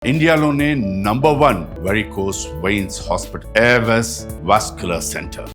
ఇండియాలోనే number 1 varicose veins hospital Avis vascular centre.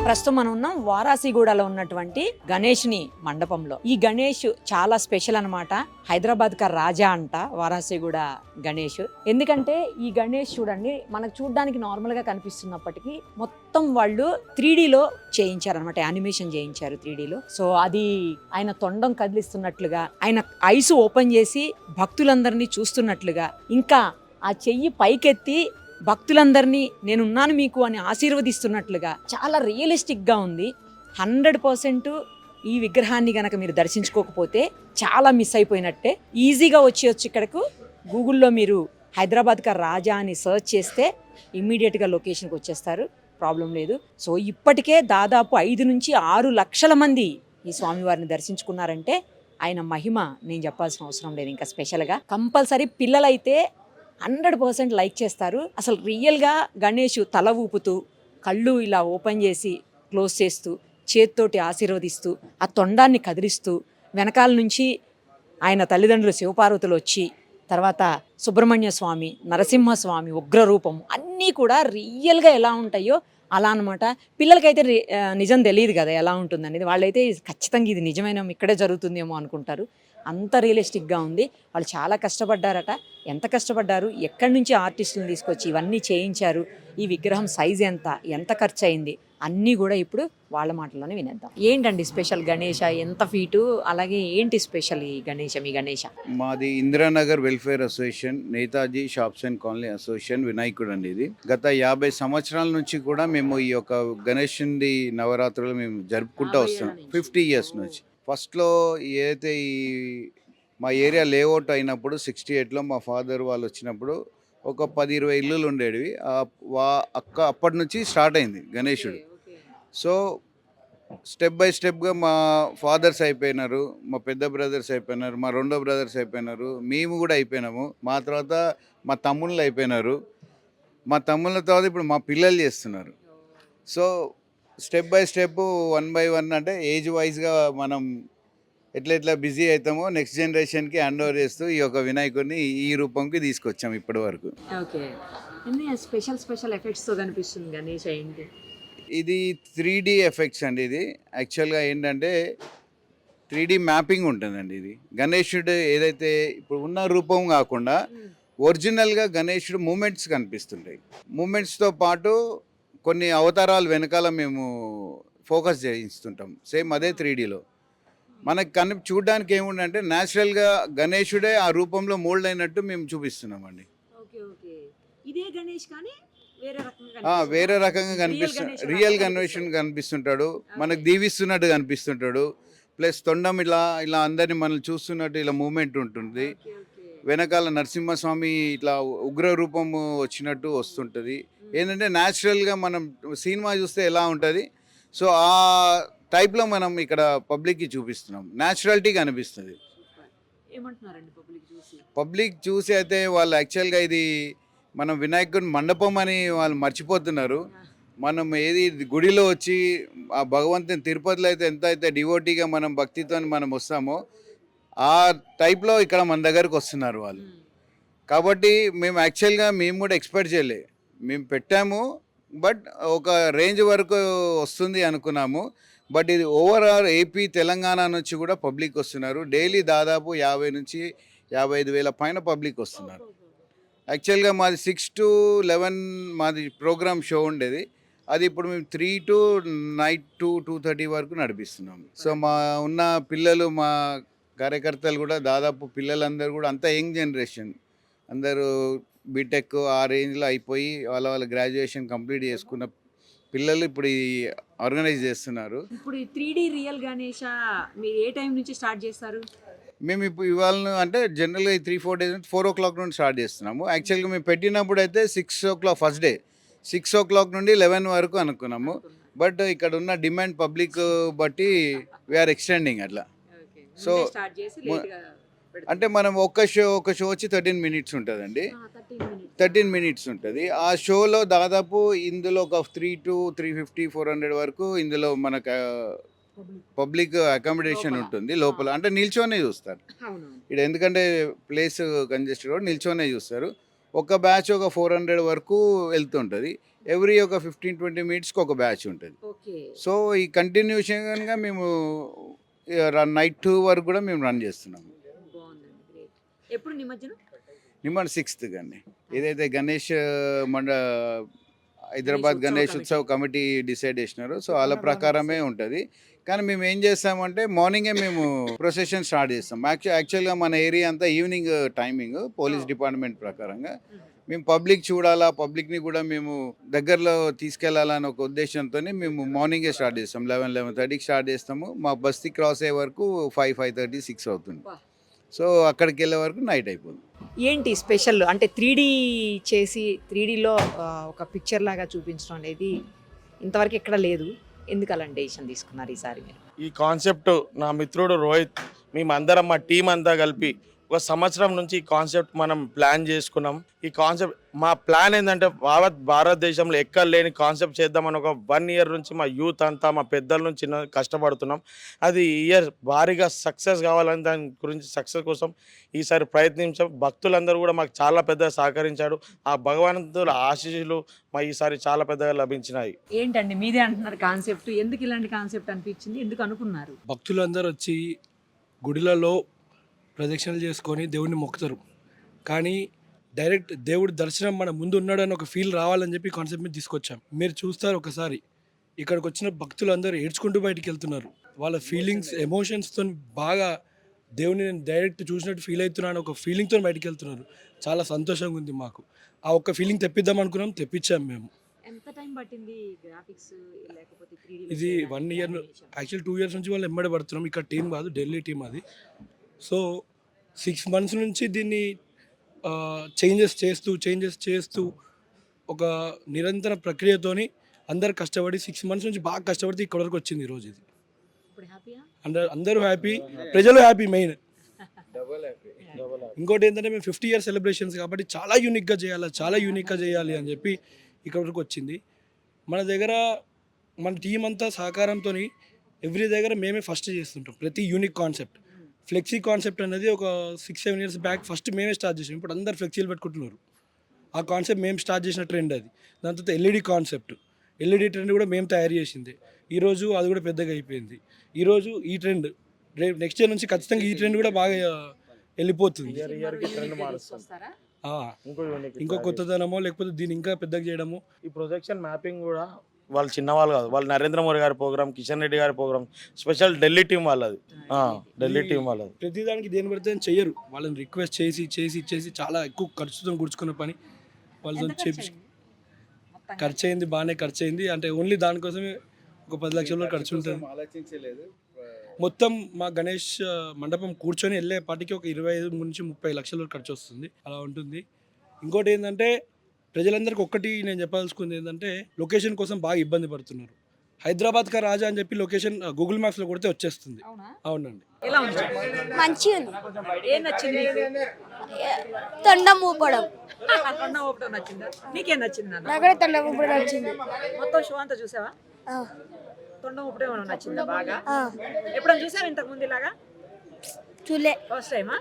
ప్రస్తుతం మనం ఉన్నాం వారాసిగూడలో ఉన్నటువంటి గణేష్ని మండపంలో. ఈ గణేష్ చాలా స్పెషల్ అన్నమాట. హైదరాబాద్ కా రాజా అంట వారాసిగూడ గణేష్. ఎందుకంటే ఈ గణేష్ చూడండి, మనకు చూడడానికి నార్మల్ గా కనిపిస్తున్నప్పటికీ మొత్తం వాళ్ళు 3Dలో చేయించారనమాట, యానిమేషన్ చేయించారు 3Dలో. సో అది ఆయన తొండం కదిలిస్తున్నట్లుగా, ఆయన ఐస్ ఓపెన్ చేసి భక్తులందరినీ చూస్తున్నట్లుగా, ఇంకా ఆ చెయ్యి పైకెత్తి భక్తులందరినీ నేనున్నాను మీకు అని ఆశీర్వదిస్తున్నట్లుగా చాలా రియలిస్టిక్గా ఉంది. 100% ఈ విగ్రహాన్ని గనక మీరు దర్శించుకోకపోతే చాలా మిస్ అయిపోయినట్టే. ఈజీగా వచ్చేయచ్చు ఇక్కడకు. గూగుల్లో మీరు హైదరాబాద్ కా రాజా అని సర్చ్ చేస్తే ఇమ్మీడియట్గా లొకేషన్కి వచ్చేస్తారు, ప్రాబ్లం లేదు. సో ఇప్పటికే దాదాపు 5 నుంచి 6 లక్షల మంది ఈ స్వామివారిని దర్శించుకున్నారంటే ఆయన మహిమ నేను చెప్పాల్సిన అవసరం లేదు. ఇంకా స్పెషల్గా కంపల్సరీ పిల్లలైతే 100% లైక్ చేస్తారు. అసలు రియల్గా గణేష్ తల ఊపుతూ, కళ్ళు ఇలా ఓపెన్ చేసి క్లోజ్ చేస్తూ, చేత్తోటి ఆశీర్వదిస్తూ, ఆ తొండాన్ని కదిలిస్తూ, వెనకాల నుంచి ఆయన తల్లిదండ్రులు శివపార్వతులు వచ్చి, తర్వాత సుబ్రహ్మణ్య స్వామి, నరసింహస్వామి ఉగ్రరూపం అన్నీ కూడా రియల్గా ఎలా ఉంటాయో అలా అనమాట. పిల్లలకైతే నిజం తెలియదు కదా ఎలా ఉంటుందనేది. వాళ్ళైతే ఖచ్చితంగా ఇది నిజమైన ఇక్కడే జరుగుతుందేమో అనుకుంటారు. అంత రియలిస్టిక్గా ఉంది. వాళ్ళు చాలా కష్టపడ్డారట. ఎంత కష్టపడ్డారు, ఎక్కడి నుంచి ఆర్టిస్టులను తీసుకొచ్చి ఇవన్నీ చేయించారు, ఈ విగ్రహం సైజ్ ఎంత ఖర్చు అయింది, అన్నీ కూడా ఇప్పుడు వాళ్ళ మాటల్లోనే వినేద్దాం. ఏంటండి స్పెషల్ గణేష, ఎంత ఫీటు, అలాగే ఏంటి స్పెషల్ ఈ గణేష? మాది Indiranagar welfare association, Netaji shops and colony association వినాయకుడు అండి. ఇది గత 50 సంవత్సరాల నుంచి కూడా మేము ఈ యొక్క గణేషుడి నవరాత్రులు మేము జరుపుకుంటూ వస్తున్నాం. 50 years నుంచి. ఫస్ట్లో ఏదైతే ఈ మా ఏరియా లేఅవుట్ అయినప్పుడు 68లో మా ఫాదర్ వాళ్ళు వచ్చినప్పుడు ఒక 10-20 ఇల్లులు ఉండేవి. అప్పటి నుంచి స్టార్ట్ అయింది గణేశుడు. సో స్టెప్ బై స్టెప్గా మా ఫాదర్స్ అయిపోయినారు, మా పెద్ద బ్రదర్స్ అయిపోయినారు, మా రెండో బ్రదర్స్ అయిపోయినారు, మేము కూడా అయిపోయినాము. మా తర్వాత మా తమ్ముళ్ళు అయిపోయినారు, మా తమ్ముళ్ళ తర్వాత ఇప్పుడు మా పిల్లలు చేస్తున్నారు. So step by step 1 by 1 అంటే ఏజ్ వైజ్గా మనం ఎట్లా బిజీ అవుతామో నెక్స్ట్ జనరేషన్కి హ్యాండ్ ఓవర్ చేస్తూ ఈ యొక్క వినాయకుడిని ఈ రూపంకి తీసుకొచ్చాం ఇప్పటి వరకు. ఓకే, స్పెషల్ ఎఫెక్ట్స్తో కనిపిస్తుంది గణేష్. ఏంటి ఇది 3D ఎఫెక్ట్స్ అండి. ఇది యాక్చువల్గా ఏంటంటే 3D మ్యాపింగ్ ఉంటుందండి. ఇది గణేశుడు ఏదైతే ఇప్పుడు ఉన్న రూపం కాకుండా ఒరిజినల్గా గణేశుడు మూమెంట్స్ కనిపిస్తుంటాయి. మూమెంట్స్తో పాటు కొన్ని అవతారాలు వెనకాల మేము ఫోకస్ చేయిస్తుంటాం. సేమ్ అదే 3Dలో మనకు చూడడానికి ఏముండంటే న్యాచురల్గా గణేశుడే ఆ రూపంలో మోల్డ్ అయినట్టు మేము చూపిస్తున్నామండి. వేరే రకంగా రియల్ గణేశుడు కనిపిస్తుంటాడు, మనకు దీవిస్తున్నట్టు కనిపిస్తుంటాడు. ప్లస్ తొండం ఇలా అందరినీ మనల్ని చూస్తున్నట్టు ఇలా మూమెంట్ ఉంటుంది. వెనకాల నరసింహస్వామి ఇట్లా ఉగ్ర రూపము వచ్చినట్టు వస్తుంటుంది. ఏంటంటే న్యాచురల్గా మనం సినిమా చూస్తే ఎలా ఉంటుంది, సో ఆ టైప్లో మనం ఇక్కడ పబ్లిక్కి చూపిస్తున్నాం. న్యాచురాలిటీగా అనిపిస్తుంది. పబ్లిక్ చూసి అయితే వాళ్ళు యాక్చువల్గా ఇది మనం వినాయకుడి మండపం అని వాళ్ళు మర్చిపోతున్నారు. మనం ఏది గుడిలో వచ్చి ఆ భగవంతుని తిరుపతిలో అయితే ఎంత అయితే డివోటీగా మనం భక్తితో మనం వస్తామో ఆ టైప్లో ఇక్కడ మన దగ్గరకు వస్తున్నారు వాళ్ళు. కాబట్టి మేము కూడా ఎక్స్పెక్ట్ చేయలే. మేము పెట్టాము, బట్ ఒక రేంజ్ వరకు వస్తుంది అనుకున్నాము. బట్ ఇది ఓవరాల్ ఏపీ తెలంగాణ నుంచి కూడా పబ్లిక్ వస్తున్నారు. డైలీ దాదాపు 50 నుంచి 55 వేల పైన పబ్లిక్ వస్తున్నారు. యాక్చువల్గా మాది 6 to 11 మాది ప్రోగ్రామ్ షో ఉండేది. అది ఇప్పుడు మేము 3 to night 2:30 వరకు నడిపిస్తున్నాము. సో మా ఉన్న పిల్లలు, మా కార్యకర్తలు కూడా దాదాపు పిల్లలందరూ కూడా అంతా యంగ్ జనరేషన్, అందరూ బీటెక్ ఆ రేంజ్లో అయిపోయి వాళ్ళ గ్రాడ్యుయేషన్ కంప్లీట్ చేసుకున్న పిల్లలు ఇప్పుడు ఆర్గనైజ్ చేస్తున్నారు. ఇప్పుడు 3D రియల్ గణేష మీరు ఏ టైం నుంచి స్టార్ట్ చేస్తారు? మేము ఇప్పుడు ఇవాళ అంటే జనరల్గా 3-4 days 4 o'clock నుండి స్టార్ట్ చేస్తున్నాము. యాక్చువల్గా మేము పెట్టినప్పుడు అయితే 6 o'clock ఫస్ట్ డే 6 o'clock నుండి 11 వరకు అనుకున్నాము. బట్ ఇక్కడ ఉన్న డిమాండ్ పబ్లిక్ బట్టి వీఆర్ ఎక్స్టెండింగ్ అట్లా. సో అంటే మనం ఒక షో వచ్చి 13 minutes ఉంటుందండి. 13 minutes ఉంటుంది. ఆ షోలో దాదాపు ఇందులో ఒక 3 to 350, 400 వరకు ఇందులో మనకు పబ్లిక్ అకామిడేషన్ ఉంటుంది లోపల. అంటే నిల్చొనే చూస్తారు ఇక్కడ, ఎందుకంటే ప్లేస్ కంజెస్టెడ్ కూడా నిల్చొనే చూస్తారు. ఒక బ్యాచ్ ఒక 400 వరకు వెళ్తుంటుంది. ఎవ్రీ ఒక 15-20 minutesకి ఒక బ్యాచ్ ఉంటుంది. సో ఈ కంటిన్యూషన్గా మేము నైట్ 2 వరకు కూడా మేము రన్ చేస్తున్నాము. ఎప్పుడు నిమజ్జనం? 6th అండి. ఏదైతే గణేష్ హైదరాబాద్ గణేష్ ఉత్సవ్ కమిటీ డిసైడ్ చేసినారో సో వాళ్ళ ప్రకారమే ఉంటుంది. కానీ మేము ఏం చేస్తామంటే మార్నింగే మేము ప్రొసెషన్ స్టార్ట్ చేస్తాం. యాక్చువల్గా మన ఏరియా అంతా ఈవినింగ్ టైమింగ్ పోలీస్ డిపార్ట్మెంట్ ప్రకారంగా మేము పబ్లిక్ చూడాలా, పబ్లిక్ని కూడా మేము దగ్గరలో తీసుకెళ్లాలని ఒక ఉద్దేశంతో మేము మార్నింగే స్టార్ట్ చేస్తాం. 11-11:30కి స్టార్ట్ చేస్తాము. మా బస్తీ క్రాస్ అయ్యే వరకు 5-5:30, 6 అవుతుంది. సో అక్కడికి వెళ్ళే వరకు నైట్ అయిపోతుంది. ఏంటి స్పెషల్ అంటే 3D చేసి 3Dలో ఒక పిక్చర్ లాగా చూపించడం అనేది ఇంతవరకు ఎక్కడ లేదు. ఎందుకు అలాంటి డెసిషన్ తీసుకున్నారు ఈసారి మీరు? ఈ కాన్సెప్ట్ నా మిత్రుడు రోహిత్, మేమందరం మా టీం అంతా కలిపి ఒక సంవత్సరం నుంచి ఈ కాన్సెప్ట్ మనం ప్లాన్ చేసుకున్నాం. ఈ కాన్సెప్ట్ మా ప్లాన్ ఏంటంటే భారతదేశంలో ఎక్కడ లేని కాన్సెప్ట్ చేద్దామని ఒక 1 year నుంచి మా యూత్ అంతా మా పెద్దల నుంచి చిన్న కష్టపడుతున్నాం. అది ఇయర్ భారీగా సక్సెస్ కావాలని దాని గురించి సక్సెస్ కోసం ఈసారి ప్రయత్నించాం. భక్తులందరూ కూడా మాకు చాలా పెద్దగా సహకరించాడు. ఆ భగవంతుల ఆశీస్సులు మా ఈసారి చాలా పెద్దగా లభించినాయి. ఏంటండి మీదే అంటున్నారు కాన్సెప్ట్, ఎందుకు ఇలాంటి కాన్సెప్ట్ అనిపించింది, ఎందుకు అనుకున్నారు? భక్తులందరూ వచ్చి గుడిలలో ప్రదక్షిణలు చేసుకొని దేవుడిని మొక్కుతారు. కానీ డైరెక్ట్ దేవుడి దర్శనం మన ముందు ఉన్నాడని ఒక ఫీల్ రావాలని చెప్పి కాన్సెప్ట్ మీద తీసుకొచ్చాం. మీరు చూస్తారు ఒకసారి ఇక్కడికి వచ్చిన భక్తులందరూ ఏడ్చుకుంటూ బయటికి వెళ్తున్నారు. వాళ్ళ ఫీలింగ్స్ ఎమోషన్స్తో బాగా దేవుని నేను డైరెక్ట్ చూసినట్టు ఫీల్ అవుతున్నాను ఒక ఫీలింగ్తో బయటికి వెళ్తున్నారు. చాలా సంతోషంగా ఉంది మాకు. ఆ ఒక్క ఫీలింగ్ తెప్పిద్దాం అనుకున్నాం, తెప్పించాం మేము. ఎంత టైం పట్టింది గ్రాఫిక్స్ లేకపోతే 3D? ఇది 1 year, యాక్చువల్ 2 years నుంచి వాళ్ళు ఎంబడి పడుతున్నాం. ఇక్కడ టీం కాదు, ఢిల్లీ టీం అది. సో 6 months నుంచి దీన్ని చేంజెస్ చేస్తూ ఒక నిరంతర ప్రక్రియతోని అందరు కష్టపడి 6 months నుంచి బాగా కష్టపడితే ఇక్కడ వరకు వచ్చింది ఈరోజు. ఇది అందరూ హ్యాపీ, ప్రజలు హ్యాపీ మెయిన్. ఇంకోటి ఏంటంటే మేము 50 year సెలబ్రేషన్స్ కాబట్టి చాలా యూనిక్గా చేయాలి అని చెప్పి ఇక్కడ వరకు వచ్చింది. మన దగ్గర మన టీం అంతా సహకారంతో ఎవ్రీ దగ్గర మేమే ఫస్ట్ చేస్తుంటాం. ప్రతి యూనిక్ కాన్సెప్ట్ ఫ్లెక్సీ కాన్సెప్ట్ అనేది ఒక 6-7 years బ్యాక్ ఫస్ట్ మేమే స్టార్ట్ చేసాం. ఇప్పుడు అందరు ఫ్లెక్సీలు పెట్టుకుంటున్నారు. ఆ కాన్సెప్ట్ మేము స్టార్ట్ చేసిన ట్రెండ్ అది. దాని తర్వాత ఎల్ఈడి ట్రెండ్ కూడా మేము తయారు చేసింది. ఈరోజు అది కూడా పెద్దగా అయిపోయింది. ఈరోజు ఈ ట్రెండ్ రేపు నెక్స్ట్ ఇయర్ నుంచి ఖచ్చితంగా ఈ ట్రెండ్ కూడా బాగా వెళ్ళిపోతుంది. ఇంకో కొత్తదనమో లేకపోతే దీన్ని ఇంకా పెద్దగా చేయడము. ఈ ప్రొజెక్షన్ మ్యాపింగ్ కూడా వాళ్ళు చిన్నవాళ్ళు కాదు, వాళ్ళు నరేంద్ర మోడీ గారి ప్రోగ్రామ్, కిషన్ రెడ్డి గారి ప్రోగ్రామ్, స్పెషల్ ఢిల్లీ టీం వాళ్ళది. ప్రతిదానికి దేని పడితే చెయ్యరు. వాళ్ళని రిక్వెస్ట్ చేసి చాలా ఎక్కువ ఖర్చుతో కూర్చుకున్న పని వాళ్ళతో చేపించి ఖర్చు అయింది, బాగానే ఖర్చు అయింది. అంటే ఓన్లీ దానికోసమే ఒక 10 లక్షల ఖర్చు ఉంటుంది. మొత్తం మా గణేష్ మండపం కూర్చొని వెళ్ళే పాటికి ఒక 25 నుంచి 30 లక్షల ఖర్చు వస్తుంది. అలా ఉంటుంది. ఇంకోటి ఏంటంటే ప్రజలందరికీ ఒక్కటి నేను చెప్పాల్సుకుంది ఏంటంటే లొకేషన్ కోసం బాగా ఇబ్బంది పడుతున్నారు. హైదరాబాద్ కా రాజా అని చెప్పి లొకేషన్ గూగుల్ మ్యాప్స్లో కొడితే వచ్చేస్తుంది. అవునండి. మంచిగా ఉంది. ఏం నచ్చింది? తొండం ఊపడం. తొండం ఊపడం నచ్చిందా? నీకేం నచ్చింది? నాకు తొండం ఊపడం నచ్చింది. మొత్తం షో అంతా చూసావా? తొండం ఊపడం ఏమైనా నచ్చిందా బాగా? ఎప్పుడైనా చూసావా ఇంతకు ముందు ఇలాగా? చూలే, ఫస్ట్ టైమా?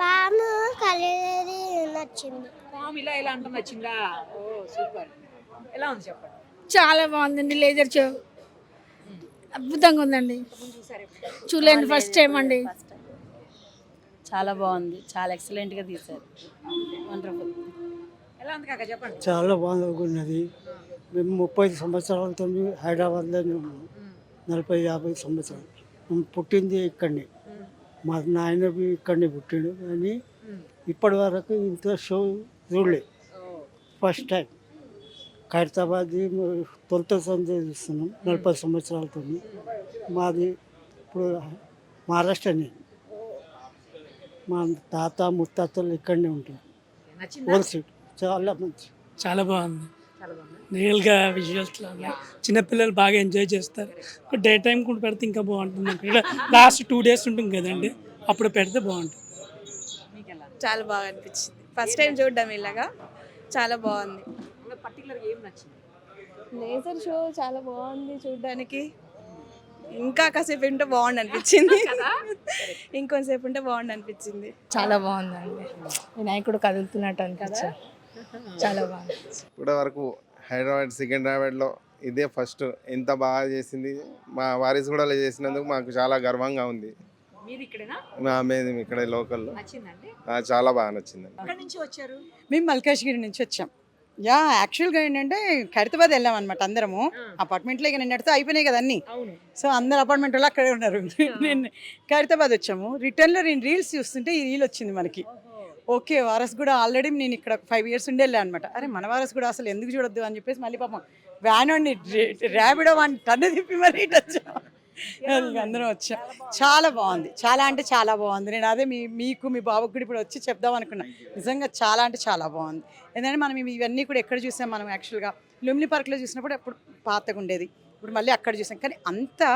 పాము కలేరి నచ్చింది. పాము ఇలా అంటే నచ్చిందా? ఓ సూపర్. ఎలా ఉంది చెప్పండి. చాలా బాగుందండి. లేజర్ షో అద్భుతంగా ఉందండి. చూడండి, ఫస్ట్ టైం అండి. చాలా బాగుంది, చాలా ఎక్సలెంట్గా తీశారు. వండర్ఫుల్. ఎలా ఉంది కాక చెప్పండి. చాలా బాగున్నది. మేము 30 సంవత్సరాలతో హైదరాబాద్లో ఉన్నాము. 40-50 సంవత్సరాలు. మేము పుట్టింది ఇక్కడనే, మా నాయన ఇక్కడనే పుట్టిండు. కానీ ఇప్పటి వరకు ఇంత షో చూడలే, ఫస్ట్ టైం. ఖైరతాబాద్ తొలిసారి చూస్తున్నాం 40 సంవత్సరాలతో. మాది ఇప్పుడు మహారాష్ట్రనే. మా తాత ముత్తాతలు ఇక్కడనే ఉంటారు. చాలా మంచి. చాలా బాగుంది. రియల్గా విజువల్స్లో ఉన్నాయి. చిన్నపిల్లలు బాగా ఎంజాయ్ చేస్తారు. డే టైం కూడా పెడితే ఇంకా బాగుంటుంది. ఇక్కడ లాస్ట్ 2 days ఉంటుంది కదండి, అప్పుడు పెడితే బాగుంటుంది. చాలా బాగా అనిపించింది. ఫస్ట్ టైం చూడడం ఇలాగా చాలా బాగుంది. పర్టికులర్ ఏం నచ్చింది? లేజర్ షో చాలా బాగుంది చూడడానికి. ఇంకా కాసేపు ఉంటే బాగుండు అనిపించింది. ఇంకొంతసేపు ఉంటే బాగుండు అనిపించింది. చాలా బాగుందండి. వినాయకుడు కదులుతున్నట్టు అనిపించింది. చాలా బాగుంది. ఇప్పటి వరకు హైదరాబాద్ సికింద్రాబాద్లో ఇదే ఫస్ట్. ఇంత బాగా చేసింది మా వారిస్ కూడా చేసినందుకు మాకు చాలా గర్వంగా ఉంది. మీరు ఇక్కడేనా? మేము ఇక్కడ లోకల్లో నచ్చిందండి? చాలా బాగా నచ్చిందండి. ఎక్కడి నుంచి వచ్చారు? మేము మల్కాజ్గిరి నుంచి వచ్చాం. యాక్చువల్గా ఏంటంటే ఖైరతాబాద్ వెళ్ళాం అనమాట అందరము. అపార్ట్మెంట్లో ఇక నిన్నటితో అయిపోయినాయి కదా అన్నీ. అవును. సో అందరు అపార్ట్మెంట్ వాళ్ళు అక్కడే ఉన్నారు. నేను ఖైరతాబాద్ వచ్చాము. రిటర్న్లో నేను రీల్స్ చూస్తుంటే ఈ రీల్ వచ్చింది మనకి. ఓకే, వారస్ కూడా ఆల్రెడీ నేను ఇక్కడ 5 years ఉండి వెళ్ళాను అనమాట. అరే మన వారస్ కూడా అసలు ఎందుకు చూడొద్దు అని చెప్పేసి మళ్ళీ పాపం వ్యాన్ వాడిని ర్యాపిడో వాడిని టన్ను తిప్పి మరి ఇటు వచ్చాం. అందరం వచ్చాం. చాలా బాగుంది, చాలా అంటే చాలా బాగుంది. నేను అదే మీకు మీ బాబుకి కూడా ఇప్పుడు వచ్చి చెప్దాం అనుకున్నా. నిజంగా చాలా అంటే చాలా బాగుంది. ఎందుకంటే మనం ఇవన్నీ కూడా ఎక్కడ చూసాం, మనం యాక్చువల్గా లుంబిని పార్క్లో చూసినప్పుడు అప్పుడు పాతగా ఉండేది, ఇప్పుడు మళ్ళీ అక్కడ చూసాం. కానీ అంతా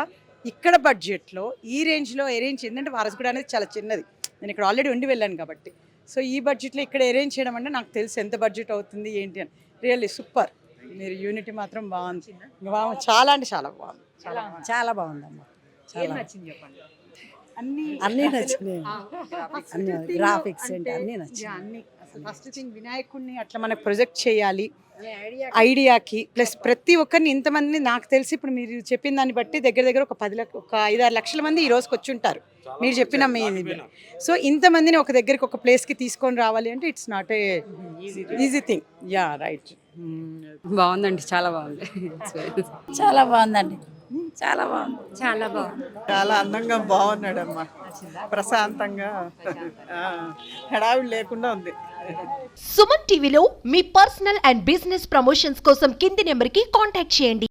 ఇక్కడ బడ్జెట్లో ఈ రేంజ్లో అరేంజ్ ఏంటంటే వారస్ కూడా అనేది చాలా చిన్నది. నేను ఇక్కడ ఆల్రెడీ ఉండి వెళ్ళాను కాబట్టి. సో ఈ బడ్జెట్లో ఇక్కడ అరేంజ్ చేయడం అంటే నాకు తెలుసు ఎంత బడ్జెట్ అవుతుంది ఏంటి అని. Really super. మీరు యూనిటీ మాత్రం బాగుంది. చాలా అంటే చాలా బాగుంది. చాలా బాగుందమ్మా. ఏం నచ్చింది చెప్పండి? అన్నీ నచ్చినాయి. గ్రాఫిక్స్ ఏంటి అన్నీ నచ్చాయి. అన్ని అసలు ఫస్ట్ థింగ్ వినాయకుడిని అట్లా మనకు ప్రొజెక్ట్ చేయాలి ఐడియాకి. ప్లస్ ప్రతి ఒక్కరిని ఇంతమంది నాకు తెలిసి ఇప్పుడు మీరు చెప్పిన దాన్ని బట్టి దగ్గర ఒక 5-6 లక్షల మంది ఈ రోజుకి వచ్చి ఉంటారు మీరు చెప్పిన మీ. సో ఇంతమందిని ఒక దగ్గరికి ఒక ప్లేస్కి తీసుకొని రావాలి అంటే it's not a easy thing. Yeah right. బాగుందండి, చాలా బాగుంది. చాలా బాగుందండి. చాలా బాగుంది. చాలా బాగుంది. చాలా అందంగా బాగున్నాడమ్మా. ప్రశాంతంగా హడావిడి లేకుండా ఉంది. సుమన్ టీవీలో మీ పర్సనల్ అండ్ బిజినెస్ ప్రమోషన్స్ కోసం కింది నెంబర్కి కాంటాక్ట్ చేయండి.